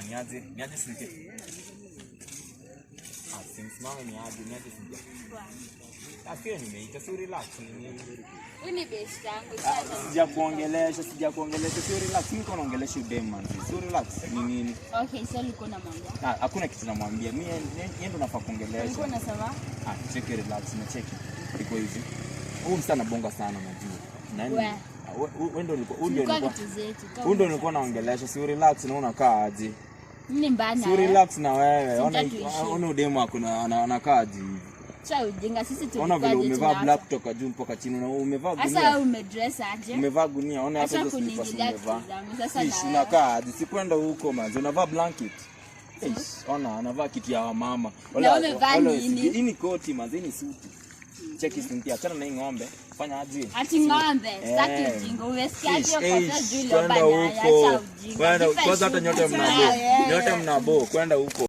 Niaje Cynthia. Simsimame niaje Cynthia. Afia nimeita si relax ni. Uni best yangu Sijakuongelesha, si relax. Mimi naongelesha dem man. Si relax ni nini? Okay, so uko na mwambia. Hakuna kitu namwambia. Mimi yeye ndo nafaa kuongelesha. Uko na sawa? Check relax na check. Iko hivi. Huyu msana bonga sana najua. Nani? Wewe ndo ulikuwa nilikuwa naongelesha. Si relax na unakaa aje? Mimi mbana. Si relax na wewe. Ona dem wako anakaa aje hivi. Cha ujinga sisi tulikuwa. Ona vile umevaa black kutoka juu mpaka chini na umevaa gunia. Sasa umedress aje? Umevaa gunia. Ona hata hizo slippers umevaa. Sasa unakaa aje? Sikwenda huko manzo. Unavaa blanket. Ona anavaa kitu ya mama. Hii ni koti manzo, hii ni suti. Cheki Cynthia, achana na hii ng'ombe. Fanya aje? Ati ng'ombe, sitaki ujinga. Umesikiaje kwa Julia bana? Acha ujinga. Kwenda kwanza hata nyote mnabo. Kwenda huko.